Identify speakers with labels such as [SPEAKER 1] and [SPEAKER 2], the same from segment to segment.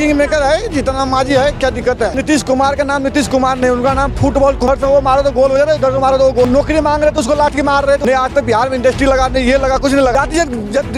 [SPEAKER 1] King maker है, जितना माजी है, क्या दिक्कत है। नीतीश कुमार का नाम नीतीश कुमार नहीं, उनका नाम फुटबॉल। उधर से वो मारो तो गोल हो जाता है, उधर से मारो तो गोल। नौकरी मांग रहे तो उसको लाठी मार रहे। नहीं, आज तक बिहार में इंडस्ट्री लगा नहीं, ये लगा, कुछ नहीं लगा।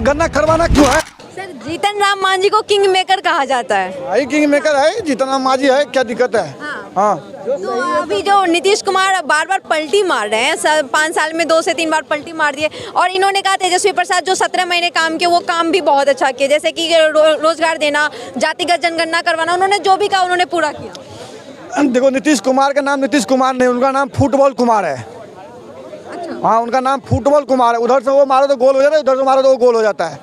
[SPEAKER 1] गन्ना खरवाना क्यों है?
[SPEAKER 2] सर, जीतन राम मांझी को किंग मेकर कहा जाता है।
[SPEAKER 1] भाई किंग मेकर है, जितना माजी है, क्या दिक्कत है। हाँ।
[SPEAKER 2] तो अभी जो नीतीश कुमार बार बार पलटी मार रहे हैं, 5 साल में 2 से 3 बार पलटी मार दिए, और इन्होंने कहा तेजस्वी प्रसाद जो 17 महीने काम किए वो काम भी बहुत अच्छा किए, जैसे कि रोजगार देना, जातिगत जनगणना करवाना, उन्होंने जो भी कहा उन्होंने पूरा किया।
[SPEAKER 1] देखो, नीतीश कुमार का नाम नीतीश कुमार नहीं, उनका नाम फुटबॉल कुमार है। हाँ, उनका नाम फुटबॉल कुमार है। उधर से वो मारो तो गोल हो जाता है, उधर से मारो तो वो गोल हो जाता है।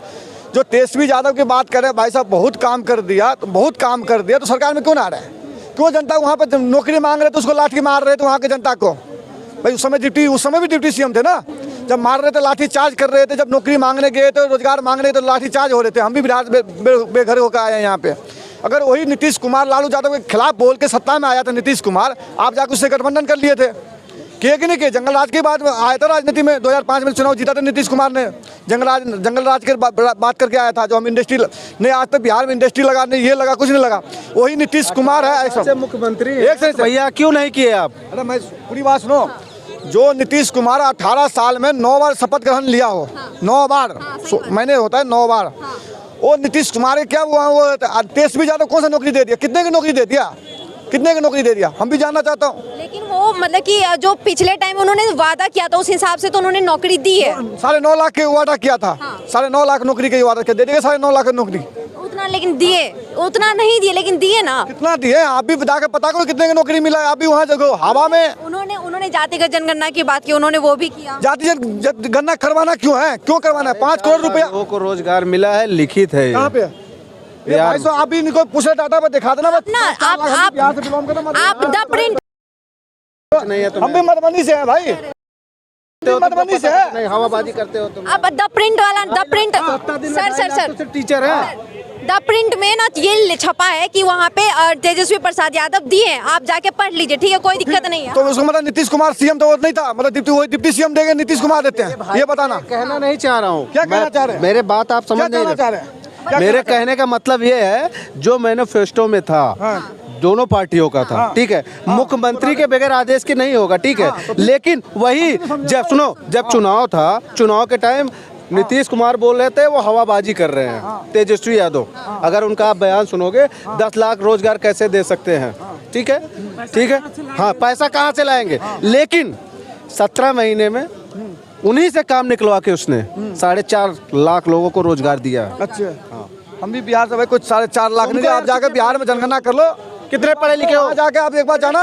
[SPEAKER 1] जो तेजस्वी यादव की बात करें, भाई साहब बहुत काम कर दिया, तो बहुत काम कर दिया, तो सरकार में क्यों ना आ रहा है? क्यों जनता वहाँ पर नौकरी मांग रहे तो उसको लाठी मार रहे थे वहाँ की जनता को? भाई उस समय भी डिप्टी सीएम थे ना, जब मार रहे थे लाठी चार्ज कर रहे थे। जब नौकरी मांगने गए तो रोजगार मांगने तो लाठी चार्ज हो रहे थे। हम भी बिहार बेघर होकर आए हैं यहाँ पे। अगर वही नीतीश कुमार लालू यादव के खिलाफ बोल के सत्ता में आया था नीतीश कुमार, आप जाकर उससे गठबंधन कर लिए थे, किए कि नहीं किए? जंगल राज के बाद आया था राजनीति में, 2005 में चुनाव जीता था नीतीश कुमार ने। जंगल राज के बात करके आया था, जो हम इंडस्ट्री नहीं, आज तक बिहार में इंडस्ट्री लगा नहीं, ये लगा, कुछ नहीं लगा। वही नीतीश कुमार है। ऐसा मुख्यमंत्री
[SPEAKER 3] भैया क्यों नहीं किए आप?
[SPEAKER 1] अरे मैं पूरी बात सुनो। जो नीतीश कुमार 18 साल में 9 बार शपथ ग्रहण लिया हो, 9 बार मैंने होता है 9 बार। वो नीतीश कुमार के क्या हुआ? वो तेजस्वी यादव कौन सा नौकरी दे दिया? कितने की नौकरी दे दिया? कितने की नौकरी दे दिया? हम भी जानना चाहता हूँ।
[SPEAKER 2] लेकिन वो मतलब कि जो पिछले टाइम उन्होंने वादा किया था उस हिसाब से तो उन्होंने नौकरी दी है।
[SPEAKER 1] 9.5 लाख के वादा किया था। 9.5 लाख नौकरी के वादा किया, दे देगा 9.5 लाख की नौकरी।
[SPEAKER 2] उतना लेकिन दिए, उतना नहीं दिए लेकिन दिए ना।
[SPEAKER 1] कितना दिए? आप भी बता के पता करो कितने की नौकरी मिला है। आप भी वहाँ जगह हवा में।
[SPEAKER 2] उन्होंने जातिगत जनगणना की बात की, उन्होंने वो भी किया।
[SPEAKER 1] जाति गन्ना करवाना क्यों है? क्यों करवाना है? 5 करोड़ रुपया
[SPEAKER 3] लोगों को रोजगार मिला है, लिखित है।
[SPEAKER 1] कहाँ पे? ये भाई साहब आप भी इनको पूछे डाटा पर दिखा देना।
[SPEAKER 2] आप द प्रिंट
[SPEAKER 3] नहीं है,
[SPEAKER 1] हम भी मधुबनी से हैं भाई, मधुबनी से है।
[SPEAKER 3] नहीं, हवाबाजी करते हो तुम।
[SPEAKER 2] अब द प्रिंट वाला, द प्रिंट सर
[SPEAKER 3] टीचर है।
[SPEAKER 2] द प्रिंट में ना ये छपा है कि वहाँ पे तेजस्वी प्रसाद यादव दिए हैं, आप जाके पढ़ लीजिए, ठीक है, कोई दिक्कत नहीं है।
[SPEAKER 1] तो उसको मतलब नीतीश कुमार सीएम तो वो नहीं था, मतलब वही डिप्टी सीएम देंगे, नीतीश कुमार देते हैं, ये बताना।
[SPEAKER 3] कहना नहीं चाह रहा हूँ।
[SPEAKER 1] क्या कहना चाह रहे हैं?
[SPEAKER 3] मेरे बात आप समझ नहीं
[SPEAKER 1] चाह रहे हैं?
[SPEAKER 3] मेरे कहने का मतलब ये है, जो मैनिफेस्टो में था दोनों पार्टियों का था, ठीक है, मुख्यमंत्री के बगैर आदेश के नहीं होगा, ठीक है, लेकिन वही जब चुनाव था, चुनाव के टाइम नीतीश कुमार बोल रहे थे वो हवाबाजी कर रहे हैं तेजस्वी यादव। अगर उनका आप बयान सुनोगे, 10 लाख रोजगार कैसे दे सकते हैं, ठीक है, हाँ, पैसा कहाँ से लाएंगे? लेकिन 17 महीने में उन्हीं से काम निकलवा के उसने 4.5 लाख लोगों को रोजगार दिया।
[SPEAKER 1] अच्छा, हाँ। हम भी बिहार से भाई कुछ 4.5 लाख नहीं, आप जाकर बिहार में जनगणना कर लो, कितने पढ़े लिखे हो, जाके आप एक बार जाना।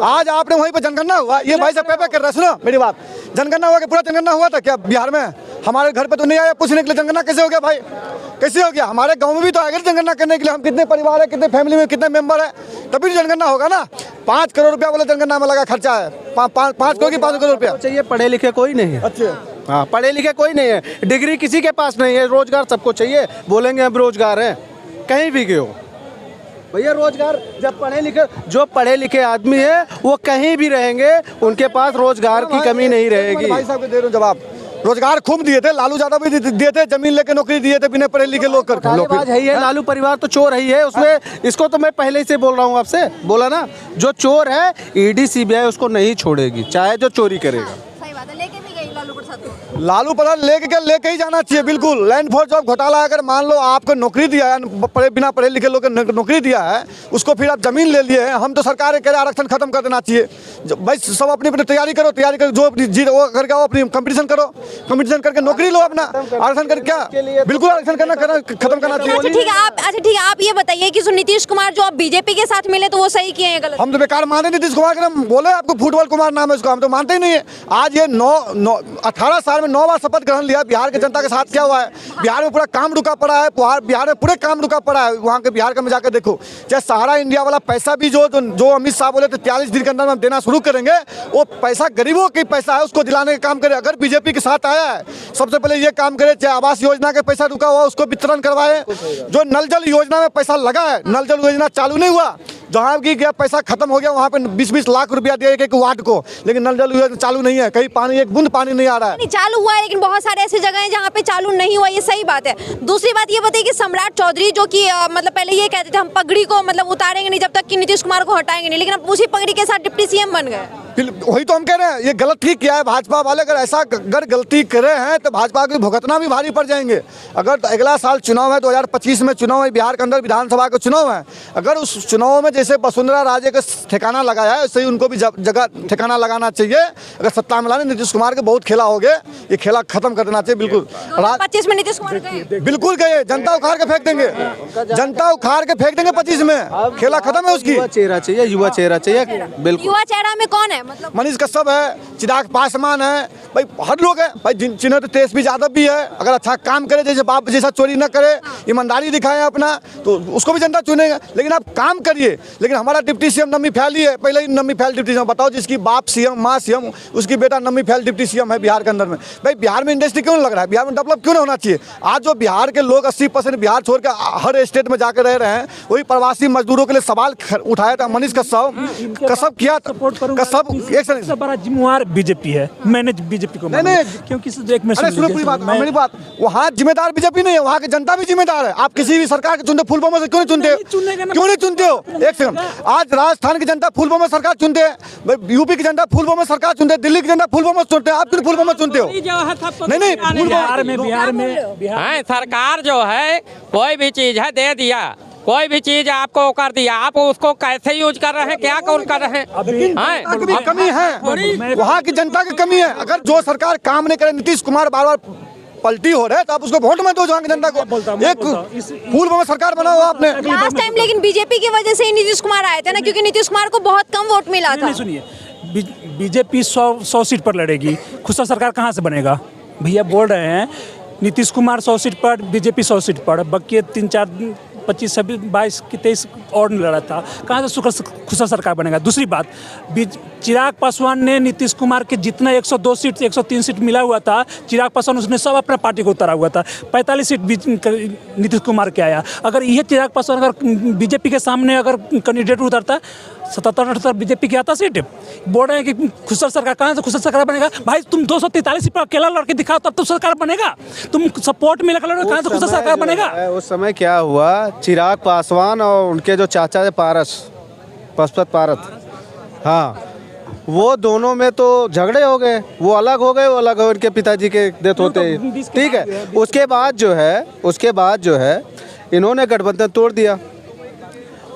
[SPEAKER 1] आज आपने वहीं पे जनगणना हुआ, ये भाई साहब पे कर रहा है, सुनो मेरी बात। जनगणना हुआ कि पूरा जनगणना हुआ था क्या बिहार में? हमारे घर पे तो नहीं आया पूछने के लिए जनगणना कैसे हो गया भाई? कैसे हो गया? हमारे गांव में भी तो आएगा जनगणना करने के लिए। हम कितने परिवार है, कितने फैमिली में कितने मेंबर है, तभी जनगणना होगा ना। 5 करोड़ रुपया वाला जनगणना में लगा खर्चा है, 5 करोड़ की 5 करोड़ रुपया
[SPEAKER 3] चाहिए। पढ़े लिखे कोई नहीं है।
[SPEAKER 1] अच्छा,
[SPEAKER 3] हाँ, पढ़े लिखे कोई नहीं है, डिग्री किसी के पास नहीं है, रोजगार सबको चाहिए। बोलेंगे हम रोजगार है, कहीं भी गए हो भैया, रोजगार जब जो पढ़े लिखे आदमी है वो कहीं भी रहेंगे, उनके पास रोजगार की कमी नहीं रहेगी।
[SPEAKER 1] भाई साहब को दे रहा हूं जवाब। रोजगार खूब दिए थे, लालू यादव भी दिए थे, जमीन लेके नौकरी दिए थे बिना पढ़े लिखे लोग करके।
[SPEAKER 3] है लालू परिवार तो चोर ही है उसमें, इसको तो मैं पहले से बोल रहा हूँ, आपसे बोला ना, जो चोर है ईडी सीबीआई उसको नहीं छोड़ेगी, चाहे जो चोरी करेगा।
[SPEAKER 2] सही बात है, लेके भी गई लालू प्रसाद को।
[SPEAKER 1] लालू प्रसाद लेके ही जाना चाहिए, बिल्कुल। लैंड फॉर जॉब घोटाला, अगर मान लो आपको नौकरी दिया है, बिना पढ़े लिखे लोग को नौकरी दिया है, उसको फिर आप जमीन ले लिए हैं। हम तो सरकार के आरक्षण खत्म कर देना चाहिए भाई। सब अपनी अपनी तैयारी करो, जो जीत वो करके आओ, अपनी कंपटीशन करो, कंपटीशन करके नौकरी लो अपना। आरक्षण कर क्या, बिल्कुल आरक्षण खत्म करना चाहिए।
[SPEAKER 2] अच्छा ठीक है, आप ये बताइए कि नीतीश कुमार जो आप बीजेपी के साथ मिले तो वो सही किए हैं, गलत?
[SPEAKER 1] हम तो बेकार मानते नीतीश कुमार के नाम, बोले आपको फुटबॉल कुमार नाम है उसका, हम तो मानते ही नहीं है। आज ये 18 साल में 9 बार शपथ ग्रहण लिया। बिहार की जनता के साथ क्या हुआ है? बिहार में पूरा काम रुका पड़ा है, बिहार में पूरे काम रुका पड़ा है। वहाँ के बिहार का में जाकर देखो, चाहे सहारा इंडिया वाला पैसा भी जो अमित शाह बोले तो 43 दिन के अंदर हम देना शुरू करेंगे, वो पैसा गरीबों की पैसा है, उसको दिलाने का काम करे। अगर बीजेपी के साथ आया है, सबसे पहले ये काम करे, चाहे आवास योजना के पैसा रुका हुआ उसको वितरण करवाए, जो नल जल योजना में पैसा लगा है, नल जल योजना चालू नहीं हुआ, जहाँ की क्या पैसा खत्म हो गया वहाँ पे 20-20 लाख रुपया दिया एक वार्ड को, लेकिन नल जल योजना चालू नहीं है, कहीं पानी एक बूंद पानी नहीं आ रहा है।
[SPEAKER 2] नहीं चालू हुआ है, लेकिन बहुत सारे ऐसी जगह हैं जहाँ पे चालू नहीं हुआ, ये सही बात है। दूसरी बात ये बताइए कि सम्राट चौधरी जो कि मतलब पहले ये कहते थे हम पगड़ी को मतलब उतारेंगे नहीं जब तक कि नीतीश कुमार को हटाएंगे नहीं, लेकिन अब उसी पगड़ी के साथ डिप्टी सीएम बन गए।
[SPEAKER 1] वही तो हम कह रहे हैं, ये गलत ही किया है भाजपा वाले। अगर ऐसा अगर गलती करे हैं तो भाजपा को भुगतना भी भारी पड़ जाएंगे। अगर अगला साल चुनाव है, 2025 में चुनाव है, बिहार के अंदर विधानसभा का चुनाव है, अगर उस चुनाव में जैसे वसुंधरा राजे का ठिकाना लगाया है वैसे ही उनको भी जगह ठिकाना लगाना चाहिए। अगर सत्ता में लाने नीतीश कुमार के बहुत खेला हो गए, ये खेला खत्म कर देना चाहिए बिल्कुल।
[SPEAKER 2] 25 में नीतीश कुमार गए,
[SPEAKER 1] बिल्कुल गए, जनता उखाड़ के फेंक देंगे, जनता उखाड़ के फेंक देंगे 25 में, खेला खत्म है उसकी।
[SPEAKER 3] युवा चेहरा चाहिए, युवा चेहरा चाहिए, बिल्कुल।
[SPEAKER 2] युवा चेहरा में कौन है? मतलब
[SPEAKER 1] मनीष कश्यप है, चिराग पासवान है, भाई हर लोग है भाई, जिन्हें तो तेजस्वी यादव भी है। अगर अच्छा काम करे, जैसे बाप जैसा चोरी न करे, ईमानदारी दिखाए अपना, तो उसको भी जनता चुनेगा। लेकिन आप काम करिए। लेकिन हमारा डिप्टी सीएम नम्मी फैली है, पहले ही नम्मी फैल डिप्टी सीएम, बताओ जिसकी बाप सीएम माँ सीएम, उसकी बेटा नम्मी फैल डिप्टी सीएम है बिहार के अंदर में। भाई बिहार में इंडस्ट्री क्यों लग रहा है? बिहार में डेवलप क्यों नहीं होना चाहिए? आज जो बिहार के लोग 80% बिहार छोड़ के हर स्टेट में जाकर रह रहे हैं, वही प्रवासी मजदूरों के लिए सवाल उठाया था मनीष कश्यप किया। कश्यप एक
[SPEAKER 4] बड़ा जिम्मेवार बीजेपी है, मैंने बीजेपी को
[SPEAKER 1] नहीं,
[SPEAKER 4] क्योंकि एक में
[SPEAKER 1] अरे सुनो पूरी बात, मेरी बात, वहाँ जिम्मेदार बीजेपी नहीं है, वहाँ की जनता भी जिम्मेदार है। आप किसी भी सरकार के चुनते फूल बमों से क्यों नहीं चुनते? क्यों नहीं चुनते हो? एक सेकंड, आज राजस्थान की जनता फूल बमों सरकार चुनते हैं, यूपी की जनता फूल बमों सरकार चुनते हैं, दिल्ली की जनता फूल बमों चुनते हैं, आप क्यों फूल बमों चुनते हो? नहीं
[SPEAKER 4] बिहार में
[SPEAKER 5] सरकार जो है कोई भी चीज है दे दिया, कोई भी चीज आपको कर दिया, आप उसको कैसे यूज कर रहे हैं, क्या कर रहे हैं?
[SPEAKER 1] कमी है, वहाँ की जनता की कमी है। अगर जो सरकार काम नहीं करे, नीतीश कुमार बार बार पलटी हो रहे हैं, तो आप उसको वोट मत दो जहाँ की जनता को। एक फूल बम सरकार बनाओ आपने
[SPEAKER 2] लास्ट टाइम, लेकिन बीजेपी की वजह से ही नीतीश कुमार आए थे ना, क्योंकि नीतीश कुमार को बहुत कम वोट मिला था।
[SPEAKER 4] सुनिए, बीजेपी 100 सीट पर लड़ेगी, खुद सरकार कहाँ से बनेगा? भैया बोल रहे हैं नीतीश कुमार 100 सीट पर, बीजेपी 100 सीट पर, बाकी 3-4 25 26 22 23 और नहीं लड़ा था, कहाँ से खुद सरकार बनेगा? दूसरी बात, चिराग पासवान ने नीतीश कुमार के जितना 102 सीट 103 सीट मिला हुआ था, चिराग पासवान उसने सब अपना पार्टी को उतारा हुआ था, 45 सीट नीतीश कुमार के आया। अगर यह चिराग पासवान अगर बीजेपी के सामने अगर कैंडिडेट उतरता, 77-78 बीजेपी की आता सीट, बोल रहे हैं कि खुद सरकार, कहाँ से खुद सरकार बनेगा? भाई तुम 243 सीट पर अकेला लड़के दिखाओ तब तो सरकार बनेगा, तुम सपोर्ट में लड़के कहाँ से खुद सरकार बनेगा?
[SPEAKER 3] उस समय क्या हुआ, चिराग पासवान और उनके जो चाचा है पशुपत पारस, हाँ, वो दोनों में तो झगड़े हो गए, वो अलग हो गए, उनके पिताजी के डेथ होते ही, ठीक है। उसके बाद जो है इन्होंने गठबंधन तोड़ दिया,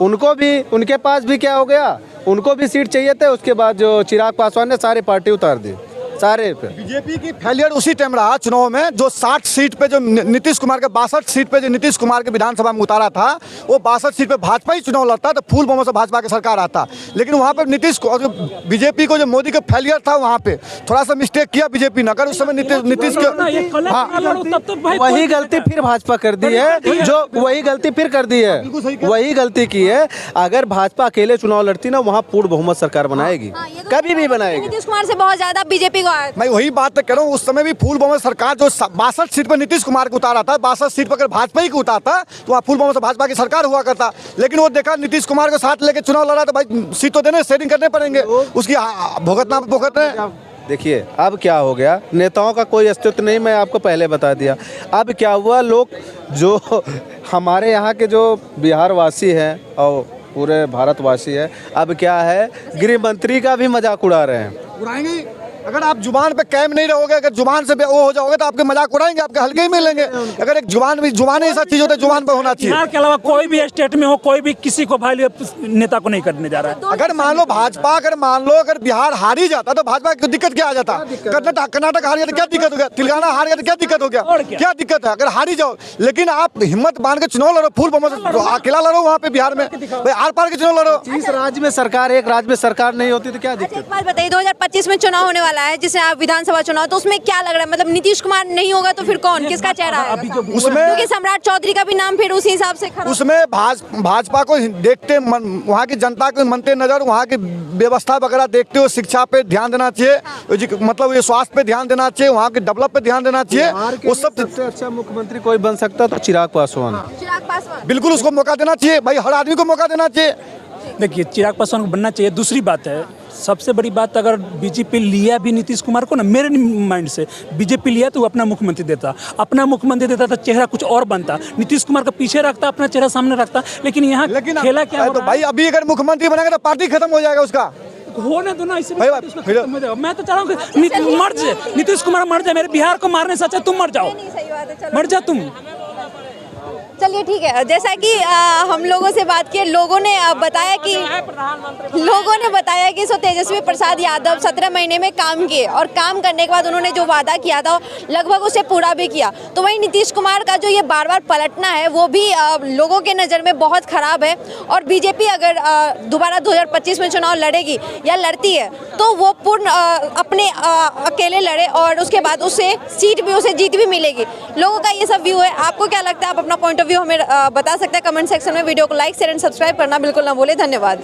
[SPEAKER 3] उनके पास भी क्या हो गया, उनको भी सीट चाहिए थे। उसके बाद जो चिराग पासवान ने सारी पार्टी उतार दी, सारे पे।
[SPEAKER 1] बीजेपी की फेलियर उसी टाइम रहा चुनाव में, जो 60 सीट पे जो नीतीश कुमार के 62 सीट पे जो नीतीश कुमार के विधानसभा में उतारा था, वो 62 सीट पे भाजपा ही चुनाव लड़ता तो फूल बमों से भाजपा की सरकार आता। लेकिन वहाँ पे बीजेपी को जो मोदी का फेलियर था, वहाँ पे थोड़ा सा मिस्टेक किया बीजेपी ने। अगर उस समय नीतीश के
[SPEAKER 3] वही गलती फिर भाजपा कर दी है, जो वही गलती फिर कर दी है, वही गलती की है। अगर भाजपा अकेले चुनाव लड़ती ना, वहाँ पूर्ण बहुमत सरकार बनाएगी, कभी भी बनाएगी।
[SPEAKER 2] नीतीश कुमार से बहुत ज्यादा बीजेपी को
[SPEAKER 1] मैं वही बात कर रहा हूँ, उस समय भी फूल बमों सरकार जो 62 सीट पर नीतीश कुमार को उतारा था, 62 सीट पर अगर भाजपा ही को उतारता तो वहाँ फूल बमों से भाजपा की सरकार हुआ करता। लेकिन वो देखा नीतीश कुमार को साथ लेके चुनाव लड़ा, तो भाई सीट तो देने शेयरिंग करने पड़ेंगे, उसकी भुगतना।
[SPEAKER 3] देखिए अब क्या हो गया, नेताओं का कोई अस्तित्व नहीं, मैं आपको पहले बता दिया। अब क्या हुआ, लोग जो हमारे यहाँ के जो बिहार वासी हैं और पूरे भारतवासी है, अब क्या है, गृह मंत्री का भी मजाक उड़ा रहे हैं।
[SPEAKER 1] उड़ाएंगे अगर आप जुबान पे कायम नहीं रहोगे, अगर जुबान से वो हो जाओगे तो आपके मजाक उड़ाएंगे, आपके हल्के ही मिलेंगे। अगर एक जुबान ऐसा चीज होता है, जुबान पे होना चाहिए।
[SPEAKER 4] बिहार के अलावा कोई भी स्टेट में हो, कोई भी किसी को भाई नेता को नहीं करने जा रहा है।
[SPEAKER 1] अगर मान लो भाजपा, अगर बिहार हार ही जाता तो भाजपा की दिक्कत क्या आ जाता? कर्नाटक हार गया तो क्या दिक्कत हो गया? तेलंगाना हार गया तो क्या दिक्कत हो गया? क्या दिक्कत है अगर हार ही जाओ? लेकिन आप हिम्मत बांध के चुनाव लड़ो, फूल बमों से अकेला लड़ो, वहाँ पे बिहार में आर पार के चुनाव लड़ो।
[SPEAKER 3] इस राज्य में सरकार, एक राज्य में सरकार नहीं होती तो क्या दिक्कत?
[SPEAKER 2] एक बात बताइए, 2025 में चुनाव होने वाला है, जिसमें आप विधानसभा चुनाव, तो उसमें क्या लग रहा है, मतलब नीतीश कुमार नहीं होगा तो फिर कौन, किसका चेहरा आएगा?
[SPEAKER 1] उसमें
[SPEAKER 2] क्योंकि सम्राट चौधरी का भी नाम फिर उसी हिसाब से खड़ा।
[SPEAKER 1] उसमें भाजपा को देखते, वहाँ की जनता को मनते नजर, वहाँ की व्यवस्था वगैरह देखते हुए शिक्षा पे ध्यान देना चाहिए, मतलब ये स्वास्थ्य पे ध्यान देना चाहिए, वहाँ के डेवलप पे ध्यान देना चाहिए। वो सबसे
[SPEAKER 3] अच्छा मुख्यमंत्री कोई बन सकता तो चिराग पासवान,
[SPEAKER 2] चिराग पासवान,
[SPEAKER 1] बिल्कुल उसको मौका देना चाहिए भाई, हर आदमी को मौका देना चाहिए।
[SPEAKER 4] देखिए चिराग पासवान को बनना चाहिए। दूसरी बात है, सबसे बड़ी बात, अगर बीजेपी लिया भी नीतीश कुमार को ना, मेरे माइंड से बीजेपी लिया तो वो अपना मुख्यमंत्री देता, तो चेहरा कुछ और बनता। नीतीश कुमार का पीछे रखता, अपना चेहरा सामने रखता, लेकिन यहाँ खेला क्या हो
[SPEAKER 1] तो
[SPEAKER 4] रहा
[SPEAKER 1] भाई अभी अगर मुख्यमंत्री बनेगा तो पार्टी खत्म हो जाएगा उसका।
[SPEAKER 4] होने दो ना, इससे
[SPEAKER 1] भाई,
[SPEAKER 4] उसका खत्म हो जाएगा। मैं तो चाह रहा हूँ कि मर जाए नीतीश कुमार, मर जाए। मेरे बिहार को मारने से अच्छा तुम मर जाओ,
[SPEAKER 2] सही बात है, चलो
[SPEAKER 4] मर जा तुम।
[SPEAKER 2] चलिए ठीक है। जैसा कि हम लोगों से बात की, लोगों ने बताया कि सो तेजस्वी प्रसाद यादव 17 महीने में काम किए और काम करने के बाद उन्होंने जो वादा किया था लगभग उसे पूरा भी किया। तो वहीं नीतीश कुमार का जो ये बार बार पलटना है वो भी लोगों के नज़र में बहुत ख़राब है। और बीजेपी अगर दोबारा 2025 में चुनाव लड़ेगी या लड़ती है तो वो पूर्ण अपने अकेले लड़े और उसके बाद उसे सीट भी, उसे जीत भी मिलेगी। लोगों का ये सब व्यू है। आपको क्या लगता है? आप अपना पॉइंट ऑफ व्यू हमें बता सकते हैं कमेंट सेक्शन में। वीडियो को लाइक शेयर एंड सब्सक्राइब करना बिल्कुल ना भूलें। धन्यवाद।